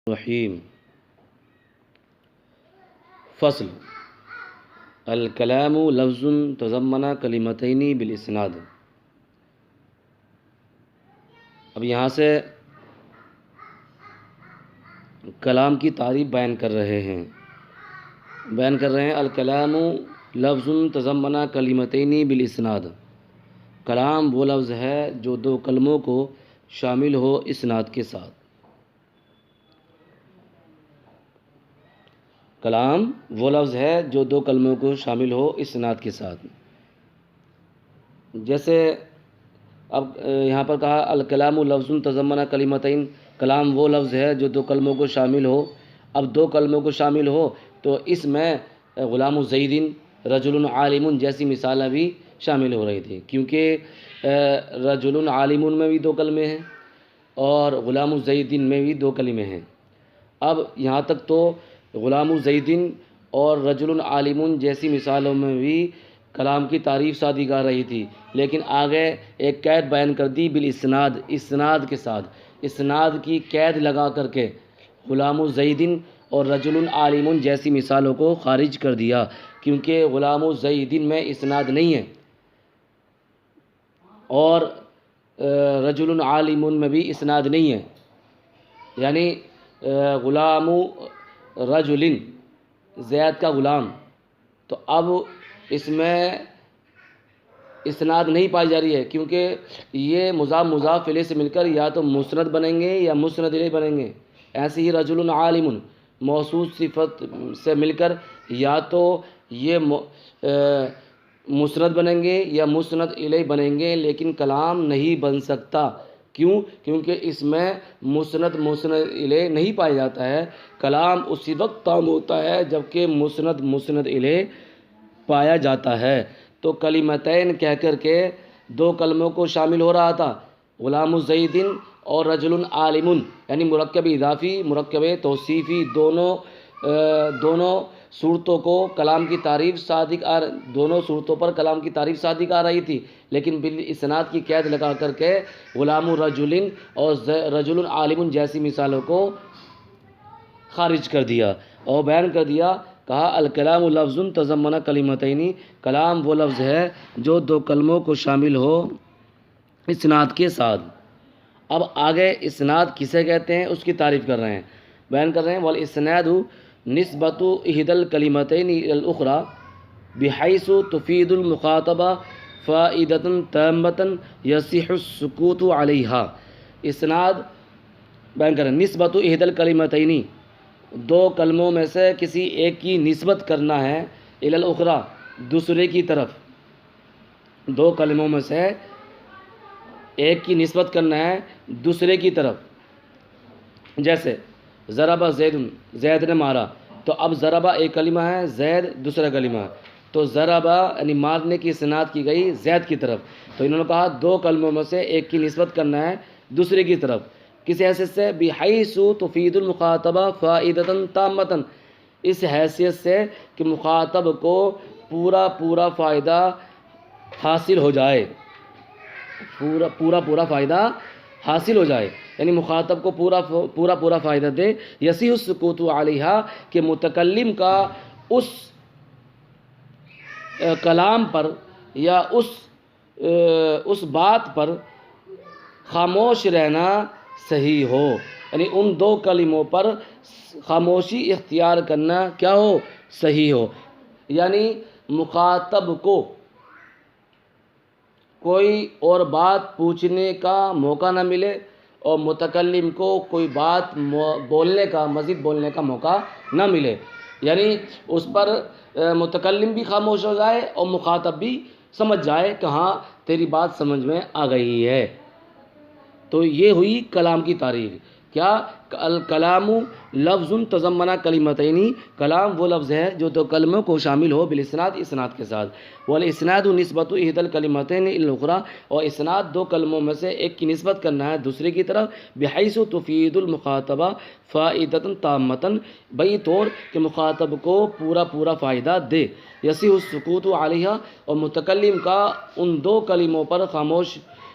رحیم فصل الکلام لفظ تضمن کلمتین بالاسناد۔ اب یہاں سے کلام کی تعریف بیان کر رہے ہیں الکلام لفظ تضمن کلمتین بالاسناد۔ کلام وہ لفظ ہے جو دو کلموں کو شامل ہو اسناد کے ساتھ۔ کلام وہ لفظ ہے جو دو کلموں کو شامل ہو اسناد کے ساتھ۔ جیسے اب یہاں پر کہا الکلام لفظ تضمن کلمتین، کلام وہ لفظ ہے جو دو کلموں کو شامل ہو۔ اب دو کلموں کو شامل ہو تو اس میں غلام زید رجل عالم جیسی مثالیں بھی شامل ہو رہی تھی، کیونکہ رجل عالم میں بھی دو کلمے ہیں اور غلام زید میں بھی دو کلمے ہیں۔ اب یہاں تک تو غلام زید اور رجل عالم جیسی مثالوں میں بھی کلام کی تعریف سادی کر رہی تھی، لیکن آگے ایک قید بیان کر دی بالاسناد، اسناد کے ساتھ، اسناد کی قید لگا کر کے غلام زید اور رجل عالم جیسی مثالوں کو خارج کر دیا، کیونکہ غلام زید میں اسناد نہیں ہے اور رجل عالم میں بھی اسناد نہیں ہے، یعنی غلام رجل زید کا غلام، تو اب اس میں اسناد نہیں پائی جا رہی ہے، کیونکہ یہ مضاف مضاف الیہ سے مل کر یا تو مسند بنیں گے یا مسند الیہ بنیں گے۔ ایسے ہی رجل عالم موصوف صفت سے مل کر یا تو یہ مسند بنیں گے یا مسند الیہ بنیں گے، لیکن کلام نہیں بن سکتا۔ کیوں؟ کیونکہ اس میں مسند الیہ نہیں پایا جاتا ہے۔ کلام اسی وقت تام ہوتا ہے جبکہ مسند الیہ پایا جاتا ہے۔ تو کلمتین کہہ کر کے دو کلموں کو شامل ہو رہا تھا، غلام زید اور رجل عالم، یعنی مرکب اضافی مرکب توصیفی دونوں صورتوں کو کلام کی تعریف صادق دونوں صورتوں پر کلام کی تعریف صادق آ رہی تھی، لیکن بالاسناد کی قید لگا کر کے غلام رجل اور رجل عالم جیسی مثالوں کو خارج کر دیا اور بیان کر دیا۔ کہا الکلام لفظ تضمن کلمتین، کلام وہ لفظ ہے جو دو کلموں کو شامل ہو اسناد کے ساتھ۔ اب آگے اسناد کسے کہتے ہیں اس کی تعریف کر رہے ہیں، بیان کر رہے ہیں والاسناد نسبت احدی الکلمتین الی الاخری بحیث تفید المخاطبہ فائدۃ تامۃ یصح السکوت علیہا۔ اسناد بیان کر رہے ہیں نسبت احدی الکلمتین، دو کلموں میں سے کسی ایک کی نسبت کرنا ہے الی الاخری دوسرے کی طرف، دو کلموں میں سے ایک کی نسبت کرنا ہے دوسرے کی طرف۔ جیسے ضرب زید، زید نے مارا، تو اب ضربہ ایک کلمہ ہے، زید دوسرا کلمہ ہے، تو ضربہ یعنی مارنے کی اسناد کی گئی زید کی طرف، تو انہوں نے کہا دو کلموں میں سے ایک کی نسبت کرنا ہے دوسرے کی طرف، کس حیثیت سے؟ بحیث تفید المخاطبہ فائدۃ تامۃ، اس حیثیت سے کہ مخاطب کو پورا فائدہ حاصل ہو جائے، پورا فائدہ حاصل ہو جائے، یعنی مخاطب کو پورا فائدہ دے۔ یصح السکوت علیہا، کہ متکلم کا اس کلام پر یا اس بات پر خاموش رہنا صحیح ہو، یعنی ان دو کلموں پر خاموشی اختیار کرنا کیا ہو؟ صحیح ہو، یعنی مخاطب کو کوئی اور بات پوچھنے کا موقع نہ ملے اور متکلم کو کوئی بات مزید بولنے کا موقع نہ ملے، یعنی اس پر متکلم بھی خاموش ہو جائے اور مخاطب بھی سمجھ جائے کہ ہاں تیری بات سمجھ میں آ گئی ہے۔ تو یہ ہوئی کلام کی تعریف۔ کیا؟ الکلام لفظ تضمن کلمتین، کلام وہ لفظ ہے جو دو کلموں کو شامل ہو بالاسناد، اسناد کے ساتھ۔ والاسناد نسبت احدی الکلمتین الی الاخری، اور اسناد دو کلموں میں سے ایک کی نسبت کرنا ہے دوسرے کی طرف، بحیث تفید المخاطبہ فائدۃ تامۃ، بئی طور کہ مخاطب کو پورا فائدہ دے، یصح السکوت علیہا، اور متکلم کا ان دو کلموں پر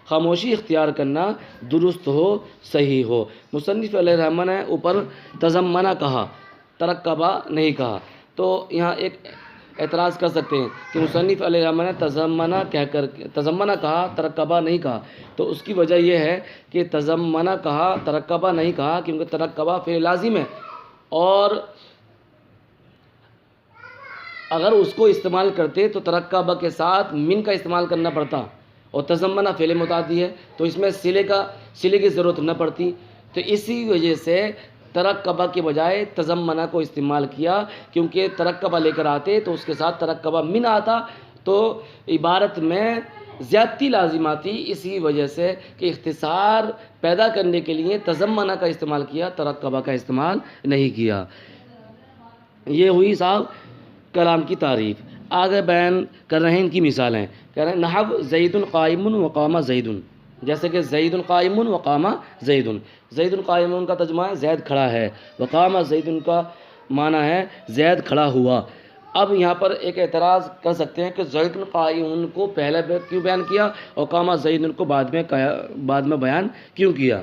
خاموشی اختیار کرنا درست ہو، صحیح ہو۔ مصنف علیہ الرحمہ نے اوپر تضمنہ کہا، ترکبہ نہیں کہا، تو یہاں ایک اعتراض کر سکتے ہیں کہ مصنف علیہ الرحمہ نے تضمنہ کہا، ترکبہ نہیں کہا، تو اس کی وجہ یہ ہے کہ تضمنہ کہا، ترکبہ نہیں کہا، کیونکہ ترکبہ فعل لازم ہے، اور اگر اس کو استعمال کرتے تو ترکبہ کے ساتھ من کا استعمال کرنا پڑتا، اور تضمنہ فعل متعدی ہے تو اس میں صلے کی ضرورت نہ پڑتی، تو اسی وجہ سے ترکبہ کے بجائے تضمنہ کو استعمال کیا، کیونکہ ترکبہ لے کر آتے تو اس کے ساتھ ترکبہ من آتا تو عبارت میں زیادتی لازم آتی، اسی وجہ سے کہ اختصار پیدا کرنے کے لیے تضمنہ کا استعمال کیا، ترکبہ کا استعمال نہیں کیا۔ یہ ہوئی صاحب کلام کی تعریف۔ آگے بیان کر رہے ہیں ان کی مثالیں، کہہ رہے ہیں نحو زید قائم وقام زید، جیسے کہ زید قائم وقام زید، زید قائم کا ترجمہ ہے زید کھڑا ہے، وقام زید کا معنی ہے زید کھڑا ہوا۔ اب یہاں پر ایک اعتراض کر سکتے ہیں کہ زید قائم کو پہلے کیوں بیان کیا اور قام زید کو بعد میں بیان کیوں کیا؟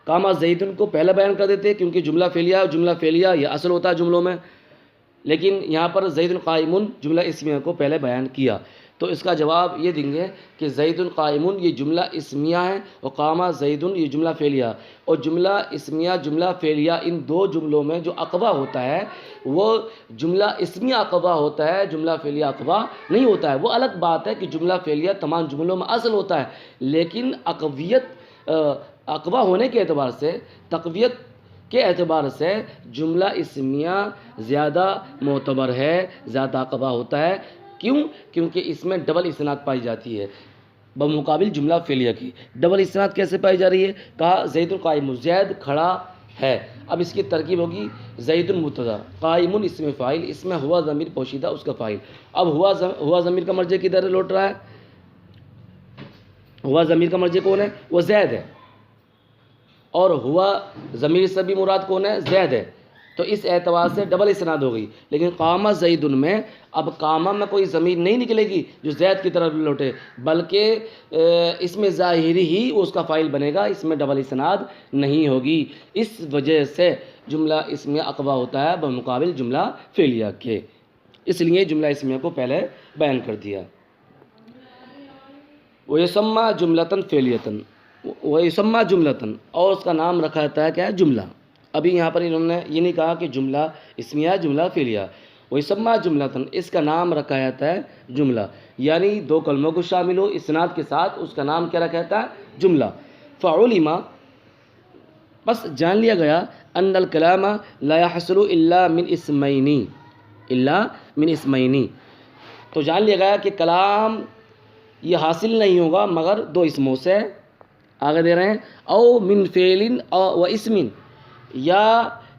قام زید کو پہلے بیان کر دیتے کیونکہ جملہ فعلیہ یہ اصل ہوتا ہے جملوں میں، لیکن یہاں پر زید قائم جملہ اسمیہ کو پہلے بیان کیا، تو اس کا جواب یہ دیں گے کہ زید قائم یہ جملہ اسمیہ ہے اور قام زید یہ جملہ فعلیہ، اور جملہ اسمیہ جملہ فعلیہ ان دو جملوں میں جو عقبہ ہوتا ہے وہ جملہ اسمیہ عقبہ ہوتا ہے، جملہ فعلیہ عقبہ نہیں ہوتا ہے۔ وہ الگ بات ہے کہ جملہ فعلیہ تمام جملوں میں اصل ہوتا ہے، لیکن عقبہ ہونے کے اعتبار سے، تقویت کے اعتبار سے جملہ اسمیہ زیادہ معتبر ہے، زیادہ عقبہ ہوتا ہے۔ کیوں؟ کیونکہ اس میں ڈبل اسناد پائی جاتی ہے بمقابل جملہ فعلیہ کی۔ ڈبل اسناد کیسے پائی جا رہی ہے؟ کہا زید قائم، زید کھڑا ہے، اب اس کی ترکیب ہوگی زید مبتدا، قائم اسم فاعل، اس میں ہوا ضمیر پوشیدہ اس کا فاعل۔ اب ہوا ضمیر کا مرجع کدھر لوٹ رہا ہے؟ ہوا ضمیر کا مرجع کون ہے؟ وہ زید ہے، اور ہوا ضمیر سے بھی مراد کون ہے؟ زید ہے، تو اس اعتبار سے ڈبل اسناد ہو گئی۔ لیکن قام زید میں اب قامہ میں کوئی ضمیر نہیں نکلے گی جو زید کی طرف لوٹے، بلکہ اس میں ظاہری ہی اس کا فاعل بنے گا، اس میں ڈبل اسناد نہیں ہوگی، اس وجہ سے جملہ اسمیہ عقبہ ہوتا ہے بمقابل جملہ فعلیہ کے، اس لیے جملہ اسمیہ کو پہلے بیان کر دیا۔ وَيُسَمَّى جُمْلَةً فعلیةً، وَيُسَمَّى جُمْلَةً، اور اس کا نام رکھا جاتا ہے کیا ہے؟ جملہ۔ ابھی یہاں پر انہوں نے یہ نہیں کہا کہ جملہ اسمیہ جملہ فعلیہ، وَيُسَمَّى جُمْلَةً، اس کا نام رکھا جاتا ہے جملہ، یعنی دو کلموں کو شامل ہو اسناد کے ساتھ، اس کا نام کیا رکھا جاتا ہے؟ جملہ۔ فَعُلِمَ، بس جان لیا گیا، ان الکلام لا يحصل الا من اسمین، تو جان لیا گیا کہ کلام یہ حاصل نہیں ہوگا مگر دو اسموں سے۔ آگے دے رہے ہیں او من فعل و اسم، یا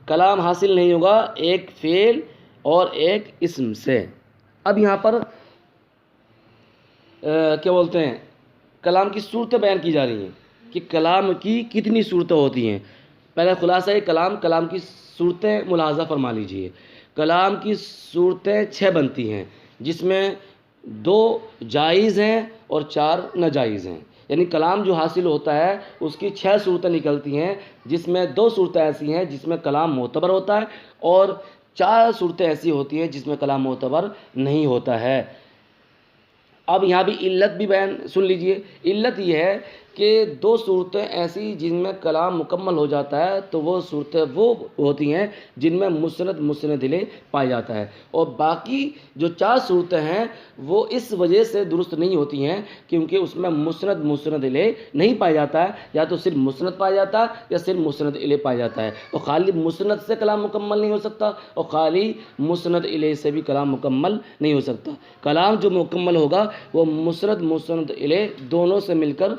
کلام حاصل نہیں ہوگا ایک فعل اور ایک اسم سے۔ اب یہاں پر کیا بولتے ہیں، کلام کی صورتیں بیان کی جا رہی ہیں کہ کلام کی کتنی صورتیں ہوتی ہیں۔ پہلے خلاصہ کلام کی صورتیں ملاحظہ فرما لیجئے۔ کلام کی صورتیں 6 بنتی ہیں، جس میں 2 جائز ہیں اور 4 ناجائز ہیں، یعنی کلام جو حاصل ہوتا ہے اس کی 6 صورتیں نکلتی ہیں، جس میں 2 صورتیں ایسی ہیں جس میں کلام معتبر ہوتا ہے، اور 4 صورتیں ایسی ہوتی ہیں جس میں کلام معتبر نہیں ہوتا ہے۔ اب یہاں بھی علت بھی بیان سن لیجئے۔ علت یہ ہے کہ 2 صورتیں ایسی جن میں کلام مکمل ہو جاتا ہے تو وہ صورتیں وہ ہوتی ہیں جن میں مسند الیہ پایا جاتا ہے، اور باقی جو 4 صورتیں ہیں وہ اس وجہ سے درست نہیں ہوتی ہیں کیونکہ اس میں مسند الیہ نہیں پایا جاتا ہے، یا تو صرف مسند پایا جاتا ہے یا صرف مسند الیہ پایا جاتا ہے، اور خالی مسند سے کلام مکمل نہیں ہو سکتا اور خالی مسند الیہ سے بھی کلام مکمل نہیں ہو سکتا۔ کلام جو مکمل ہوگا وہ مسند الیہ دونوں سے مل کر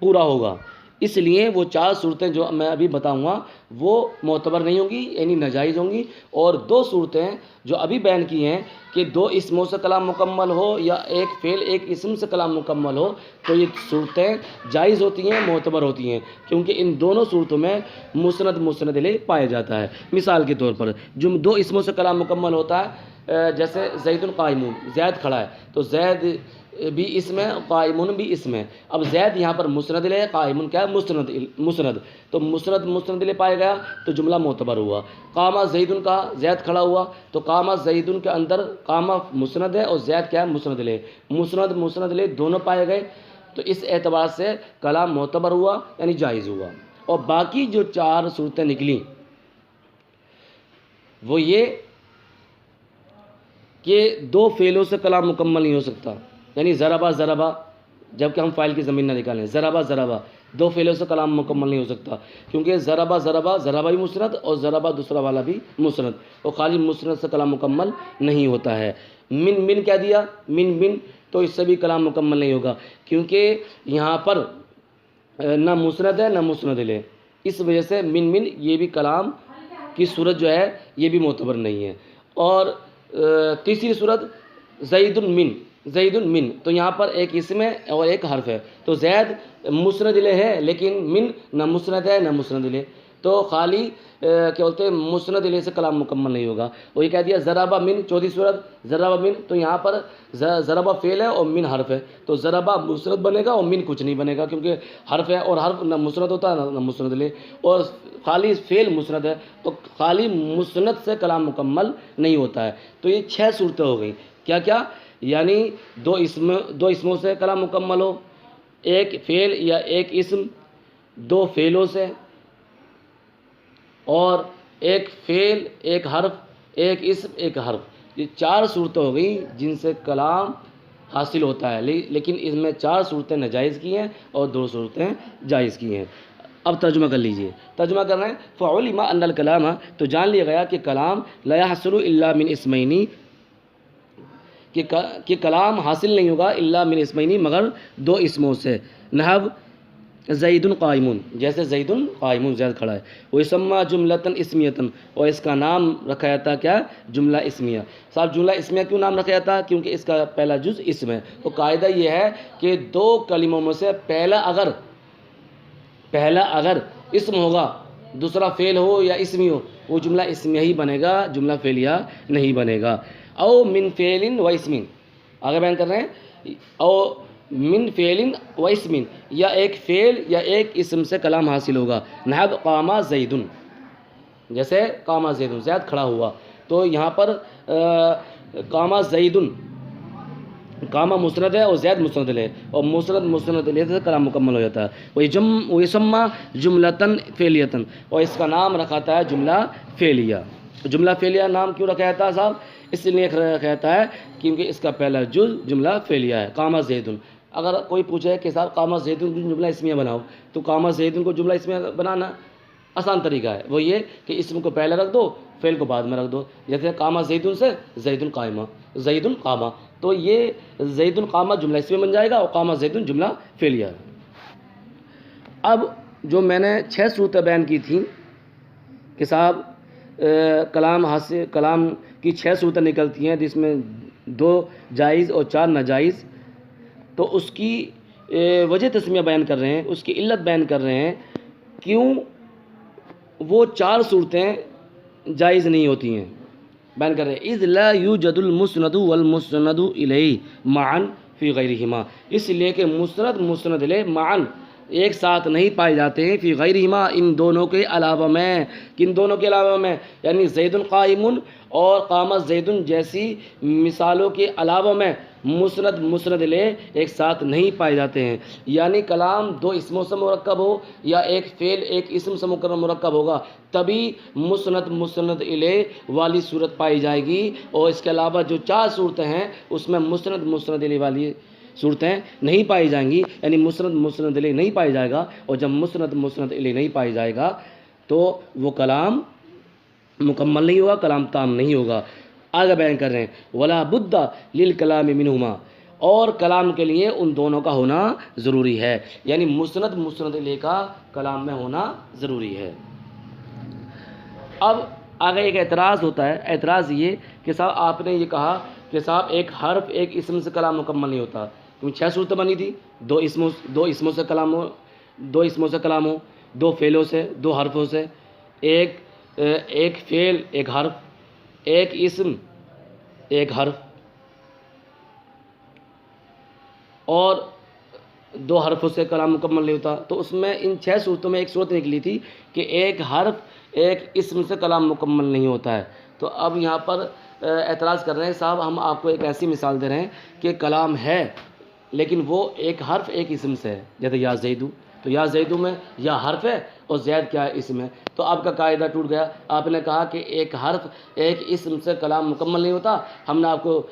پورا ہوگا، اس لیے وہ 4 صورتیں جو میں ابھی بتاؤں گا وہ معتبر نہیں ہوں گی، یعنی ناجائز ہوں گی، اور 2 صورتیں جو ابھی بیان کی ہیں کہ 2 اسموں سے کلام مکمل ہو یا ایک فعل ایک اسم سے کلام مکمل ہو، تو یہ صورتیں جائز ہوتی ہیں، معتبر ہوتی ہیں، کیونکہ ان دونوں صورتوں میں مسند الیہ پایا جاتا ہے۔ مثال کے طور پر جو 2 اسموں سے کلام مکمل ہوتا ہے جیسے زید قائمون، زید کھڑا ہے، تو زید بھی اسم ہے، قائمون بھی اسم ہے۔ اب زید یہاں پر مسند الیہ ہے، قائمون کیا ہے؟ مسند، تو مسند الیہ پایا گیا تو جملہ معتبر ہوا۔ قامہ زیدن کا، زید کھڑا ہوا، تو قامہ زیدن کے اندر قامہ مسند ہے اور زید کیا ہے؟ مسند الیہ، مسند الیہ دونوں پائے گئے، تو اس اعتبار سے کلام معتبر ہوا یعنی جائز ہوا۔ اور باقی جو 4 صورتیں نکلیں وہ یہ کہ 2 فعلوں سے کلام مکمل نہیں ہو سکتا، یعنی ضربہ ضربہ، جب کہ ہم فاعل کی ضمیر نہ نکالیں، ضربہ ضربہ 2 فعلوں سے کلام مکمل نہیں ہو سکتا، کیونکہ ضربہ ضربہ، ضربہ بھی مسند اور ضربہ دوسرا والا بھی مسند، اور خالی مسند سے کلام مکمل نہیں ہوتا ہے۔ من کیا دیا؟ من، تو اس سے بھی کلام مکمل نہیں ہوگا، کیونکہ یہاں پر نہ مسند ہے نہ مسند الیہ، اس وجہ سے من یہ بھی کلام کی صورت جو ہے یہ بھی معتبر نہیں ہے۔ اور تیسری صورت زید من، تو یہاں پر ایک اسم ہے اور ایک حرف ہے، تو زید مسند الیہ ہے لیکن من نہ مسند ہے نہ مسند الیہ، تو خالی کیا بولتے ہیں مسند الیہ سے کلام مکمل نہیں ہوگا۔ وہ یہ کہہ دیا ضربہ من، چوتھی صورت ضربہ من، تو یہاں پر ضربہ فعل ہے اور من حرف ہے، تو ضربہ مسند بنے گا اور من کچھ نہیں بنے گا، کیونکہ حرف ہے اور حرف نہ مسند ہوتا ہے نہ مسند الیہ، اور خالی فعل مسند ہے، تو خالی مسند سے کلام مکمل نہیں ہوتا ہے۔ تو یہ 6 صورتیں ہو گئیں، کیا یعنی 2 اسموں سے کلام مکمل ہو، ایک فعل یا ایک اسم 2 فعلوں سے، اور ایک فعل ایک حرف، ایک اسم ایک حرف، یہ 4 صورتیں ہو گئیں جن سے کلام حاصل ہوتا ہے، لیکن اس میں 4 صورتیں ناجائز کی ہیں اور 2 صورتیں جائز کی ہیں۔ اب ترجمہ کر لیجئے، ترجمہ کر رہے ہیں فعلم ان الکلام، تو جان لیا گیا کہ کلام لا يحصل الا من اسمین، کہ کلام حاصل نہیں ہوگا الا من اسمین مگر 2 اسموں سے، نحو زید قائمون، جیسے زید قائمون، زید کھڑا ہے، وہ یسمى جملۃ اسمیۃ، اور اس کا نام رکھا جاتا کیا؟ جملہ اسمیہ۔ صاحب جملہ اسمیہ کیوں نام رکھا جاتا؟ کیونکہ اس کا پہلا جز اسم ہے، تو قاعدہ یہ ہے کہ 2 کلموں میں سے پہلا اگر اسم ہوگا، دوسرا فعل ہو یا اسمی ہو، وہ جملہ اسمیہ ہی بنے گا، جملہ فعلیہ نہیں بنے گا۔ او من فعل و اسم، آگے بیان کر رہے ہیں، او من فعل و اسم، یا ایک فعل یا ایک اسم سے کلام حاصل ہوگا، نحو قام زیدن، جیسے قام زیدن، زید کھڑا ہوا، تو یہاں پر قام زیدن، قامہ مسند ہے اور زید مسند الیہ، اور مسند الیہ سے کلام مکمل ہو جاتا ہے۔ ویسمى جملۃ فعلیۃ، اور اس کا نام رکھاتا ہے جملہ فعلیہ۔ جملہ فعلیہ نام کیوں رکھا جاتا ہے صاحب؟ اس لیے رکھا جاتا ہے کیونکہ اس کا پہلا جز جملہ فعلیہ ہے، قام زیدن۔ اگر کوئی پوچھے کہ صاحب قام زیدن کو جملہ اسمیہ بناؤ، تو قام زیدن کو جملہ اسمیہ بنانا آسان طریقہ ہے، وہ یہ کہ اسم کو پہلے رکھ دو، فعل کو بعد میں رکھ دو، جیسے قام زیدن سے زید قائمہ، زید قامہ، تو یہ زید قامہ جملہ اسمیہ بن جائے گا اور قام زیدن جملہ فعلیہ۔ اب جو میں نے 6 صورتیں بیان کی تھیں کہ صاحب کلام کی 6 صورتیں نکلتی ہیں جس میں 2 جائز اور 4 ناجائز، تو اس کی وجہ تسمیہ بیان کر رہے ہیں، اس کی علت بیان کر رہے ہیں کیوں وہ 4 صورتیں جائز نہیں ہوتی ہیں، بیان کر رہے ہیں اذ لا یوجد المسند والمسند الیہ معا فی غیرہما، اس لیے کہ مسند الیہ معا ایک ساتھ نہیں پائے جاتے ہیں، فی غیرہما ان دونوں کے علاوہ میں، کن دونوں کے علاوہ میں؟ یعنی زید قائم اور قام زید جیسی مثالوں کے علاوہ میں مسند الیہ ایک ساتھ نہیں پائے جاتے ہیں، یعنی کلام 2 اسموں سے مرکب ہو یا ایک فعل ایک اسم سے مرکب ہوگا تبھی مسند الیہ والی صورت پائی جائے گی، اور اس کے علاوہ جو 4 صورتیں ہیں اس میں مسند الیہ والی صورتیں نہیں پائی جائیں گی، یعنی مسند الیہ نہیں پائی جائے گا، اور جب مسند الیہ نہیں پائی جائے گا تو وہ کلام مکمل نہیں ہوگا، کلام تام نہیں ہوگا۔ آگے بیان کر رہے ہیں ولا بد للکلام منہما، اور کلام کے لیے ان دونوں کا ہونا ضروری ہے، یعنی مسند الیہ کا کلام میں ہونا ضروری ہے۔ اب آگے ایک اعتراض ہوتا ہے، اعتراض یہ کہ صاحب آپ نے یہ کہا کہ صاحب ایک حرف ایک اسم سے کلام مکمل نہیں ہوتا، کیونکہ 6 صورتیں بنی تھی، 2 اسموں سے کلام ہو، 2 فعلوں سے، 2 حرفوں سے، ایک فعل ایک حرف، ایک اسم ایک حرف، اور دو حرفوں سے کلام مکمل نہیں ہوتا. تو اس میں ان 6 صورتوں میں ایک صورت نکلی تھی کہ ایک حرف ایک اسم سے کلام مکمل نہیں ہوتا ہے. تو اب یہاں پر اعتراض کر رہے ہیں صاحب ہم آپ کو ایک ایسی مثال دے رہے ہیں کہ کلام ہے لیکن وہ ایک حرف ایک اسم سے ہے. جیسے یا زیدو، تو یا زیدو میں یا حرف ہے اور زید کیا ہے، اسم ہے. تو آپ کا قاعدہ ٹوٹ گیا. آپ نے کہا کہ ایک حرف ایک اسم سے کلام مکمل نہیں ہوتا. ہم نے آپ کو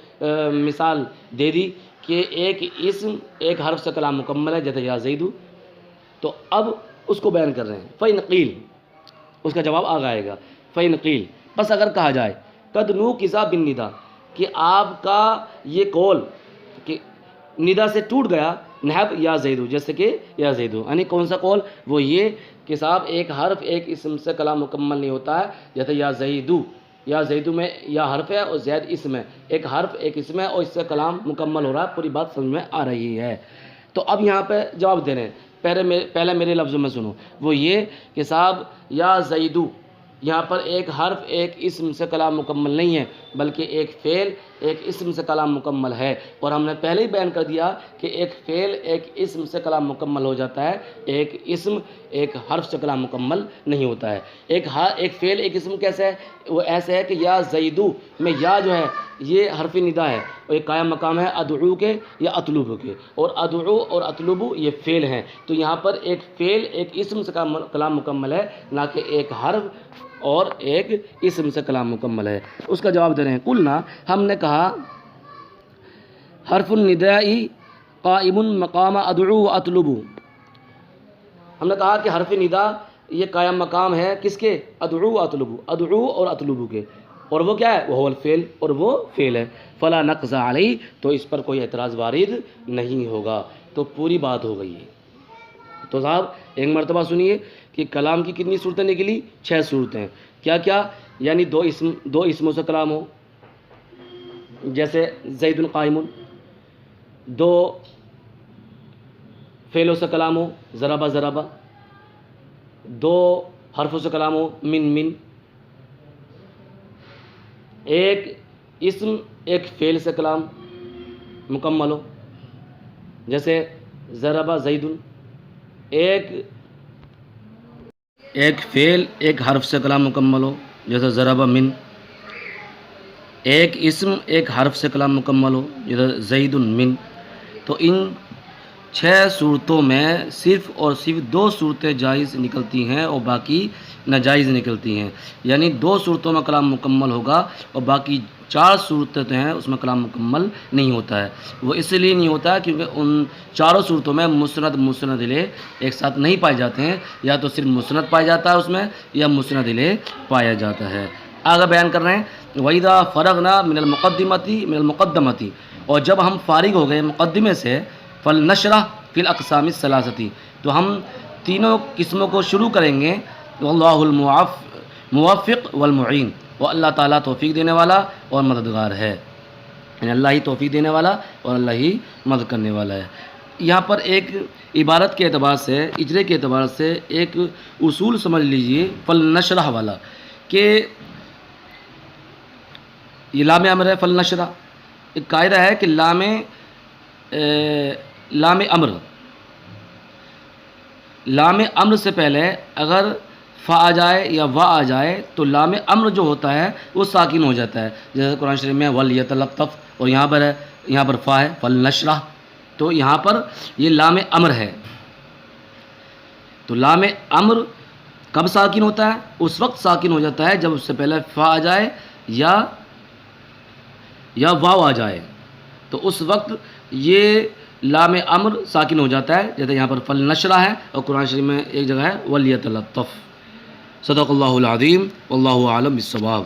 مثال دے دی کہ ایک اسم ایک حرف سے کلام مکمل ہے، جیسے یا زیدو. تو اب اس کو بیان کر رہے ہیں. فَإِنْ قِيلَ، اس کا جواب آگے آئے گا. فَإِنْ قِيلَ، بس اگر کہا جائے قَدْ نُوقِزَ بِالنِّدَا، کہ آپ کا یہ قول کہ ندا سے ٹوٹ گیا، نحب یا زیدو، جیسے کہ یا زیدو، یعنی کون سا قول؟ وہ یہ کہ صاحب ایک حرف ایک اسم سے کلام مکمل نہیں ہوتا ہے. جیسے یا زیدو، یا زیدو میں یا حرف ہے اور زید اسم ہے. ایک حرف ایک اسم ہے اور اس سے کلام مکمل ہو رہا ہے. پوری بات سمجھ میں آ رہی ہے. تو اب یہاں پہ جواب دے رہے ہیں. پہلے میرے لفظوں میں سنو. وہ یہ کہ صاحب یا زیدو، یہاں پر ایک حرف ایک اسم سے کلام مکمل نہیں ہے بلکہ ایک فعل ایک اسم سے کلام مکمل ہے. اور ہم نے پہلے ہی بیان کر دیا کہ ایک فعل ایک اسم سے کلام مکمل ہو جاتا ہے، ایک اسم ایک حرف سے کلام مکمل نہیں ہوتا ہے. ایک فعل ایک اسم کیسے ہے؟ وہ ایسے ہے کہ یا زیدو میں یا جو ہے یہ حرف ندا ہے اور ایک قائم مقام ہے ادعو کے یا اطلبو کے، اور ادعو اور اطلبو یہ فعل ہیں. تو یہاں پر ایک فعل ایک اسم سے کلام مکمل ہے، نہ کہ ایک حرف اور ایک اسم سے کلام مکمل ہے. اس کا جواب دے رہے ہیں. قلنا، ہم نے کہا حرف النداء قائم مقام ادعو و اطلبو، ہم نے کہا کہ حرف ندا یہ قائم مقام ہے کس کے؟ ادعو و اطلبو، ادعو اور اطلبو کے. اور وہ کیا ہے؟ وہ الفعل، اور وہ فعل ہے. فلا نقض علیہ، تو اس پر کوئی اعتراض وارد نہیں ہوگا. تو پوری بات ہو گئی ہے. تو صاحب ایک مرتبہ سنیے کہ کلام کی کتنی صورتیں نکلی؟ 6 صورتیں. کیا کیا؟ یعنی دو اسموں سے کلام ہو، جیسے زید قائم. 2 فعلوں سے کلام ہو، ضربہ ضربہ. 2 حرفوں سے کلام ہو، من. ایک اسم ایک فعل سے کلام مکمل ہو، جیسے ضربہ زید. ایک فعل ایک حرف سے کلام مکمل ہو، جیسے ضربہ من. ایک اسم ایک حرف سے کلام مکمل ہو، جیسے زید من. تو ان 6 صورتوں میں صرف اور صرف 2 صورتیں جائز نکلتی ہیں اور باقی ناجائز نکلتی ہیں. یعنی 2 صورتوں میں کلام مکمل ہوگا اور باقی 4 صورتیں ہیں اس میں کلام مکمل نہیں ہوتا ہے. وہ اس لیے نہیں ہوتا ہے کیونکہ ان 4 صورتوں میں مسند الیہ ایک ساتھ نہیں پائے جاتے ہیں. یا تو صرف مسند پایا جاتا ہے اس میں، یا مسند الیہ پایا جاتا ہے. آگے بیان کر رہے ہیں. وَإِذَا فَرَغْنَا مِنَ الْمُقَدِّمَةِ، اور جب ہم فارغ ہو گئے مقدمے سے، فَلْنَشْرَحْ فِي الْأَقْسَامِ الثَّلَاثَةِ، تو ہم تینوں قسموں کو شروع کریں گے. وَاللَّهُ الْمُوَفِّقُ وَالْمُعِينُ، وہ اللہ تعالیٰ توفیق دینے والا اور مددگار ہے. یعنی اللہ ہی توفیق دینے والا اور اللہ ہی مدد کرنے والا ہے. یہاں پر ایک عبارت کے اعتبار سے، اجرے کے اعتبار سے ایک اصول سمجھ لیجئے فَلْنَشْرَحْ والا، کہ یہ لام امر ہے. فَلْنَشْرَحْ ایک قاعدہ ہے کہ لام امر سے پہلے اگر فا آ جائے یا وا آ جائے تو لام امر جو ہوتا ہے وہ ساکن ہو جاتا ہے. جیسے قرآن شریف میں وَلْيَتَلَطَّفْ، اور یہاں پر فا ہے فَلْنَشْرَحْ، تو یہاں پر یہ لام امر ہے. تو لام امر کب ساکن ہوتا ہے؟ اس وقت ساکن ہو جاتا ہے جب اس سے پہلے فا آ جائے یا واو آ جائے. تو اس وقت یہ لام امر ساکن ہو جاتا ہے. جیسے یہاں پر فَلْنَشْرَحْ ہے اور قرآن شریف میں ایک جگہ ہے وَلْيَتَلَطَّفْ. صدق اللہ العظیم واللہ اعلم بالصواب.